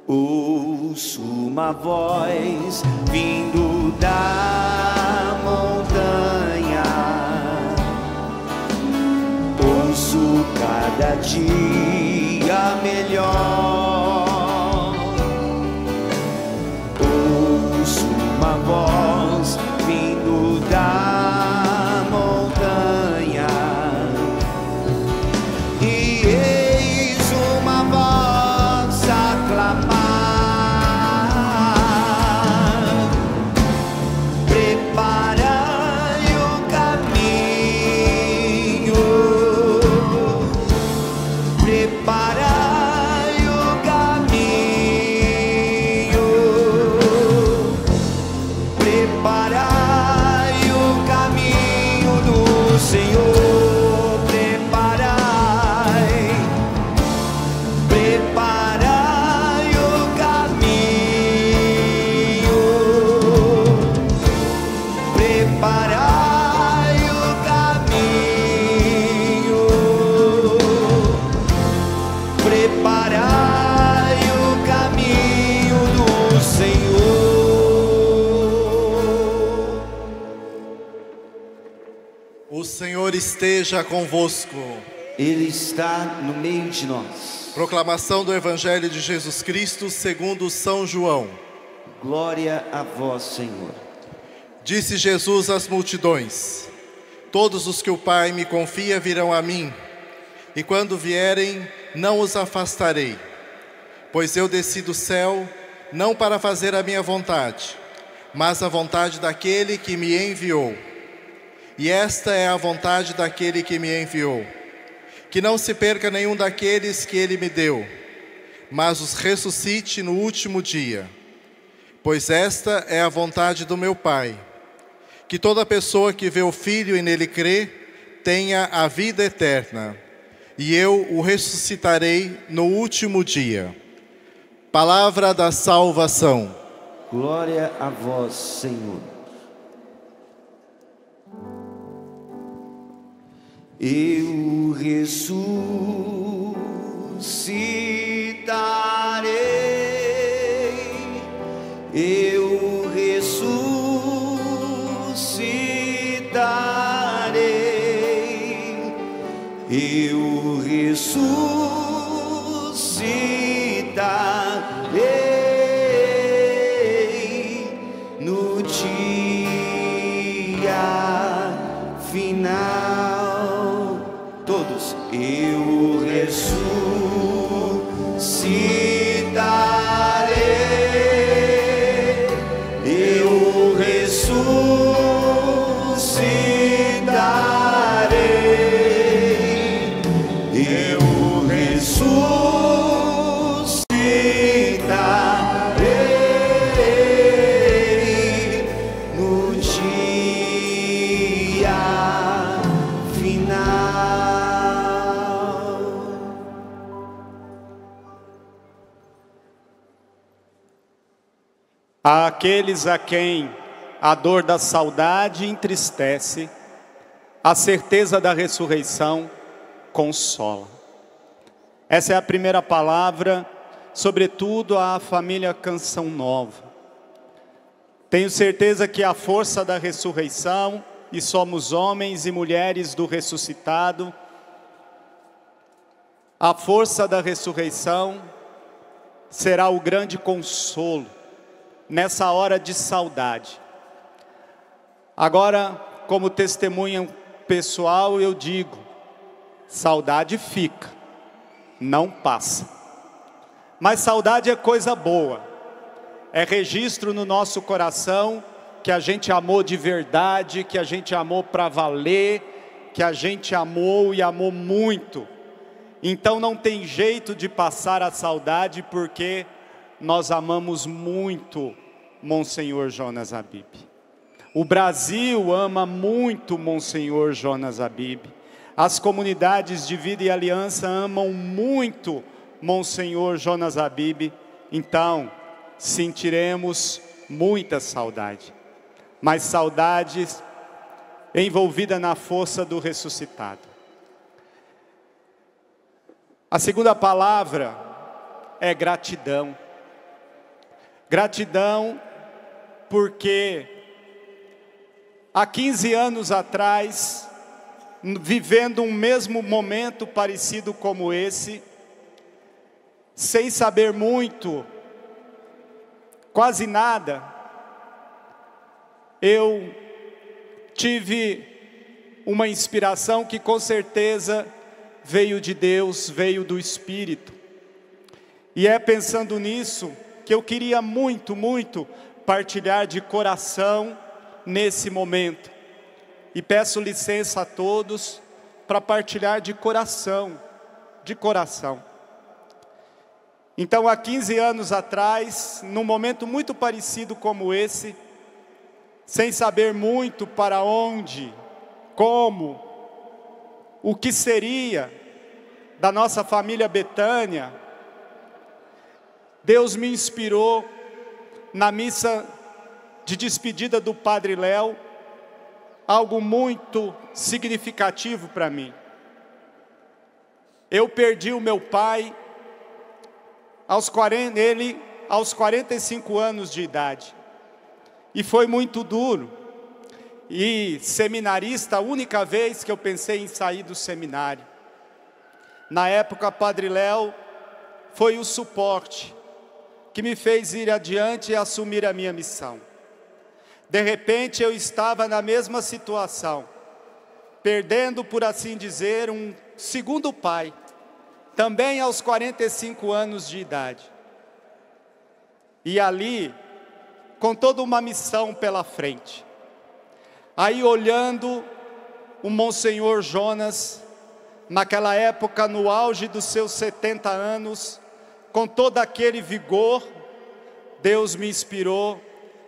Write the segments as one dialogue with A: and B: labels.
A: Ouço uma voz vindo da montanha, ouço cada dia melhor. Ouço uma voz vindo da montanha, e eis uma voz a clamar: preparai o caminho, preparai o caminho, preparai o caminho do Senhor, preparai, preparai o caminho, preparai o caminho, preparai o caminho do Senhor.
B: O Senhor esteja convosco.
A: Ele está no meio de nós.
B: Proclamação do Evangelho de Jesus Cristo segundo São João.
A: Glória a vós, Senhor.
B: Disse Jesus às multidões: todos os que o Pai me confia virão a mim, e quando vierem, não os afastarei. Pois eu desci do céu, não para fazer a minha vontade, mas a vontade daquele que me enviou. E esta é a vontade daquele que me enviou: que não se perca nenhum daqueles que ele me deu, mas os ressuscite no último dia. Pois esta é a vontade do meu Pai, que toda pessoa que vê o Filho e nele crê, tenha a vida eterna, e eu o ressuscitarei no último dia. Palavra da salvação.
A: Glória a vós, Senhor. Eu ressuscitarei, eu ressuscitarei, eu ressuscitarei no dia final. Todos, eu ressuscitarei, eu ressuscitarei, eu ressuscitarei no dia final.
C: Àqueles a quem a dor da saudade entristece, a certeza da ressurreição consola. Essa é a primeira palavra, sobretudo à família Canção Nova. Tenho certeza que a força da ressurreição, e somos homens e mulheres do ressuscitado, a força da ressurreição será o grande consolo nessa hora de saudade. Agora, como testemunha pessoal, eu digo: saudade fica, não passa. Mas saudade é coisa boa, é registro no nosso coração que a gente amou de verdade, que a gente amou para valer, que a gente amou e amou muito. Então não tem jeito de passar a saudade, porque nós amamos muito Monsenhor Jonas Habib. O Brasil ama muito Monsenhor Jonas Habib. As comunidades de vida e aliança amam muito Monsenhor Jonas Habib. Então, sentiremos muita saudade. Mas saudades envolvida na força do ressuscitado. A segunda palavra é gratidão. Gratidão porque há 15 anos atrás, vivendo um mesmo momento parecido como esse, sem saber muito, quase nada, eu tive uma inspiração que com certeza veio de Deus, veio do Espírito. E é pensando nisso que eu queria muito, muito partilhar de coração nesse momento. E peço licença a todos para partilhar de coração, de coração. Então, há 15 anos atrás, num momento muito parecido como esse, sem saber muito para onde, como, o que seria da nossa família Betânia, Deus me inspirou na missa de despedida do Padre Léo, algo muito significativo para mim. Eu perdi o meu pai aos 45 anos de idade. E foi muito duro. E seminarista, a única vez que eu pensei em sair do seminário. Na época, Padre Léo foi o suporte que me fez ir adiante e assumir a minha missão. De repente, eu estava na mesma situação, perdendo, por assim dizer, um segundo pai, também aos 45 anos de idade. E ali, com toda uma missão pela frente. Aí olhando o Monsenhor Jonas, naquela época, no auge dos seus 70 anos, com todo aquele vigor, Deus me inspirou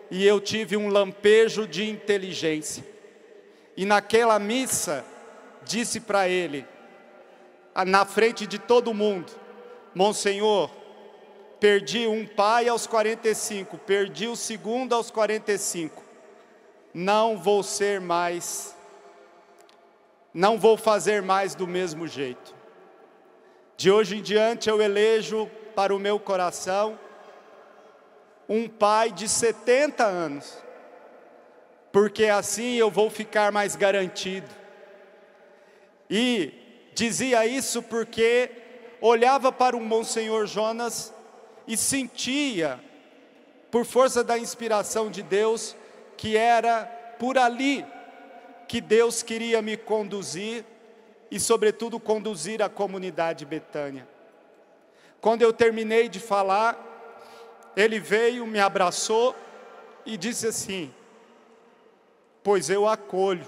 C: e eu tive um lampejo de inteligência. E naquela missa, disse para ele, na frente de todo mundo: Monsenhor, perdi um pai aos 45, perdi o segundo aos 45. Não vou fazer mais do mesmo jeito. De hoje em diante eu elejo para o meu coração um pai de 70 anos, porque assim eu vou ficar mais garantido. E dizia isso porque olhava para o Monsenhor Jonas e sentia, por força da inspiração de Deus, que era por ali que Deus queria me conduzir e, sobretudo, conduzir a comunidade Betânia. Quando eu terminei de falar, ele veio, me abraçou e disse assim: pois eu acolho,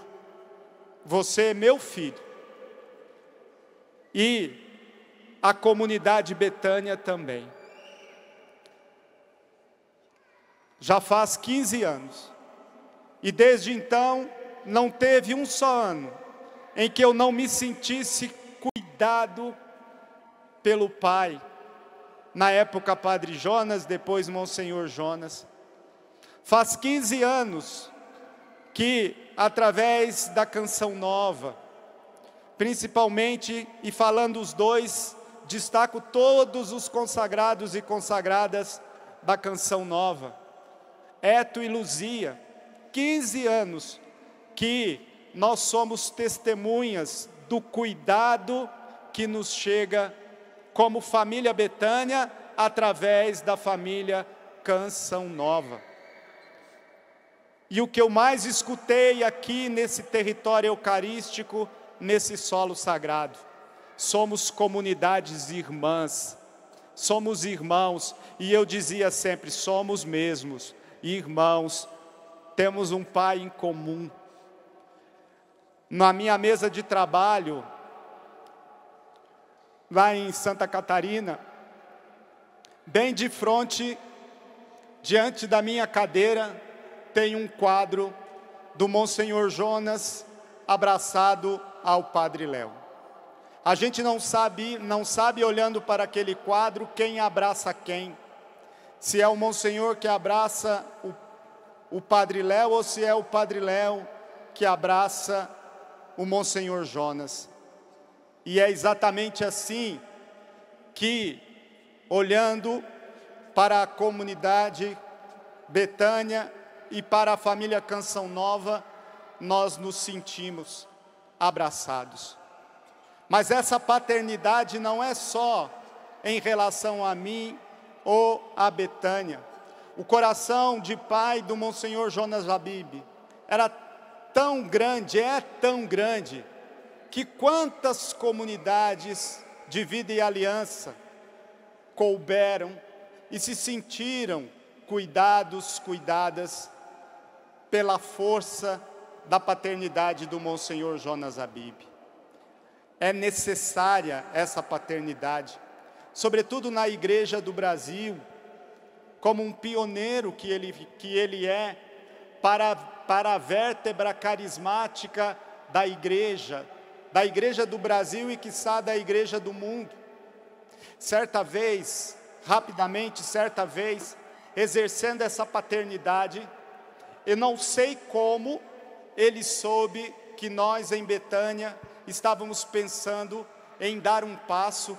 C: você é meu filho, e a comunidade Betânia também. Já faz 15 anos, e desde então não teve um só ano em que eu não me sentisse cuidado pelo Pai. Na época, Padre Jonas, depois Monsenhor Jonas. Faz 15 anos que, através da Canção Nova, principalmente, e falando os dois, destaco todos os consagrados e consagradas da Canção Nova, Eto e Luzia, 15 anos que nós somos testemunhas do cuidado que nos chega como família Betânia, através da família Canção Nova. E o que eu mais escutei aqui nesse território eucarístico, nesse solo sagrado: somos comunidades irmãs, somos irmãos. E eu dizia sempre: somos mesmos irmãos, temos um pai em comum. Na minha mesa de trabalho, lá em Santa Catarina, bem de frente, diante da minha cadeira, tem um quadro do Monsenhor Jonas abraçado ao Padre Léo. A gente não sabe olhando para aquele quadro quem abraça quem. Se é o Monsenhor que abraça o Padre Léo ou se é o Padre Léo que abraça o Monsenhor Jonas. E é exatamente assim que, olhando para a comunidade Betânia e para a família Canção Nova, nós nos sentimos abraçados. Mas essa paternidade não é só em relação a mim ou a Betânia. O coração de pai do Monsenhor Jonas Habib era tão grande, é tão grande, que quantas comunidades de vida e aliança couberam e se sentiram cuidadas pela força da paternidade do Monsenhor Jonas Habib. É necessária essa paternidade, sobretudo na Igreja do Brasil, como um pioneiro que ele é para a vértebra carismática da Igreja do Brasil e, quiçá, da Igreja do mundo. Certa vez, exercendo essa paternidade, eu não sei como ele soube que nós em Betânia estávamos pensando em dar um passo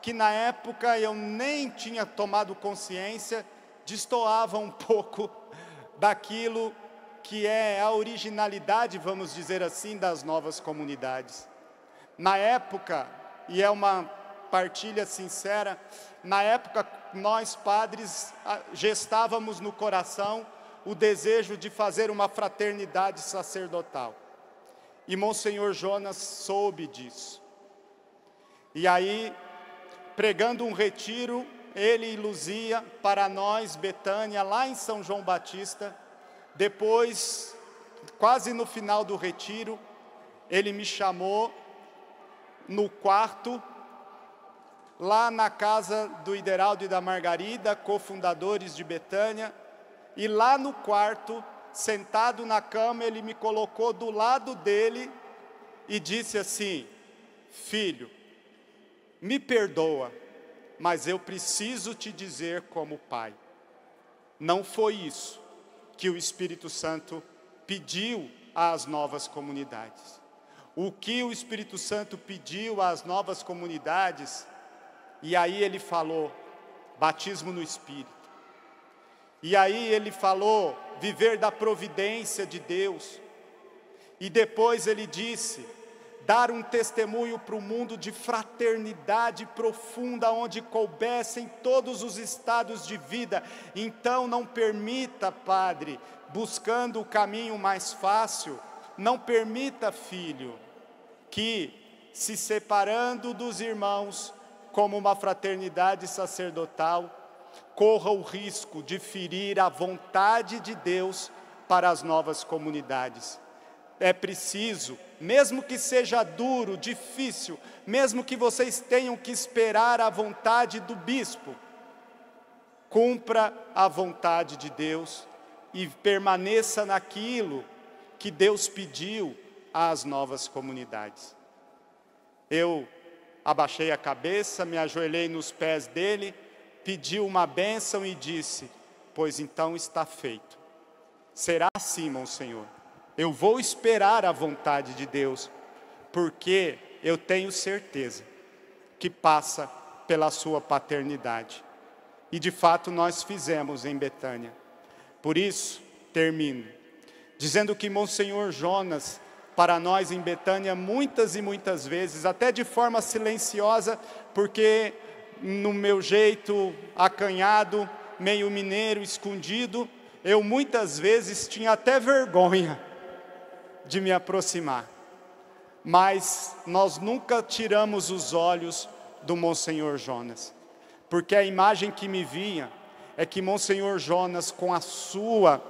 C: que na época eu nem tinha tomado consciência, destoava um pouco daquilo que é a originalidade, vamos dizer assim, das novas comunidades. Na época, e é uma partilha sincera, na época nós padres gestávamos no coração o desejo de fazer uma fraternidade sacerdotal. E Monsenhor Jonas soube disso. E aí, pregando um retiro, ele e Luzia, para nós, Betânia, lá em São João Batista, depois, quase no final do retiro, ele me chamou no quarto, lá na casa do Ideraldo e da Margarida, cofundadores de Betânia, e lá no quarto, sentado na cama, ele me colocou do lado dele e disse assim: filho, me perdoa, mas eu preciso te dizer como pai. Não foi isso que o Espírito Santo pediu às novas comunidades. O que o Espírito Santo pediu às novas comunidades, e aí ele falou, batismo no Espírito. E aí ele falou, viver da providência de Deus. E depois ele disse, dar um testemunho para o mundo de fraternidade profunda, onde coubessem todos os estados de vida. Então não permita, Padre, buscando o caminho mais fácil, não permita, filho, que se separando dos irmãos, como uma fraternidade sacerdotal, corra o risco de ferir a vontade de Deus para as novas comunidades. É preciso, mesmo que seja duro, difícil, mesmo que vocês tenham que esperar a vontade do bispo, cumpra a vontade de Deus e permaneça naquilo que Deus pediu às novas comunidades. Eu abaixei a cabeça, me ajoelhei nos pés dele, pedi uma bênção e disse, pois então está feito. Será assim, Monsenhor. Eu vou esperar a vontade de Deus, porque eu tenho certeza que passa pela sua paternidade. E de fato nós fizemos em Betânia. Por isso, termino, dizendo que Monsenhor Jonas, para nós em Betânia, muitas e muitas vezes, até de forma silenciosa, porque no meu jeito acanhado, meio mineiro, escondido, eu muitas vezes tinha até vergonha de me aproximar. Mas nós nunca tiramos os olhos do Monsenhor Jonas, porque a imagem que me vinha é que Monsenhor Jonas, com a sua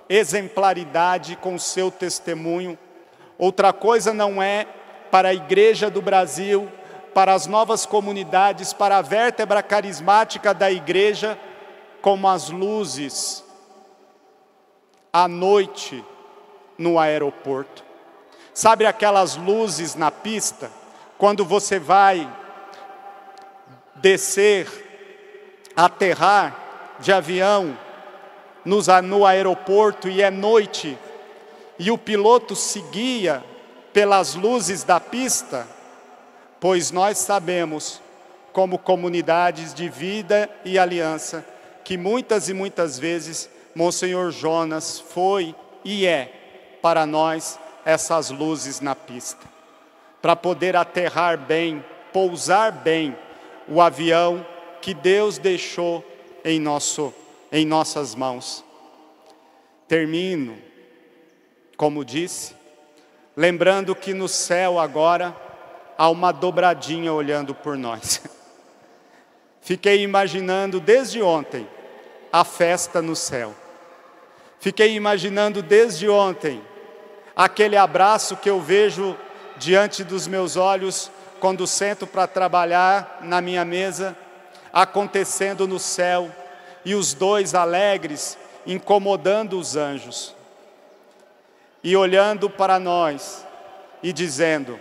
C: exemplaridade, com o seu testemunho, outra coisa não é para a Igreja do Brasil, para as novas comunidades, para a vértebra carismática da Igreja, como as luzes à noite no aeroporto. Sabe aquelas luzes na pista, quando você vai descer, aterrar de avião no aeroporto e é noite, e o piloto seguia pelas luzes da pista? Pois nós sabemos, como comunidades de vida e aliança, que muitas e muitas vezes Monsenhor Jonas foi e é para nós essas luzes na pista, para poder aterrar bem, pousar bem o avião que Deus deixou em nossas mãos. Termino, como disse, lembrando que no céu agora há uma dobradinha olhando por nós. Fiquei imaginando desde ontem a festa no céu. Fiquei imaginando desde ontem aquele abraço que eu vejo diante dos meus olhos quando sento para trabalhar na minha mesa, acontecendo no céu, e os dois alegres incomodando os anjos e olhando para nós e dizendo: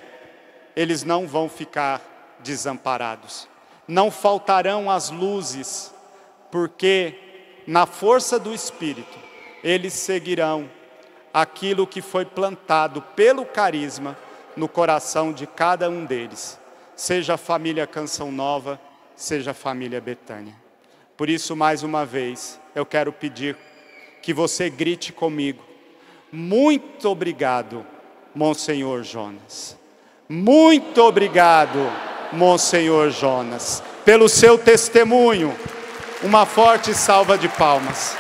C: eles não vão ficar desamparados, não faltarão as luzes, porque na força do Espírito eles seguirão aquilo que foi plantado pelo carisma no coração de cada um deles, seja a família Canção Nova, seja a família Betânia. Por isso, mais uma vez, eu quero pedir que você grite comigo: muito obrigado, Monsenhor Jonas. Muito obrigado, Monsenhor Jonas, pelo seu testemunho. Uma forte salva de palmas.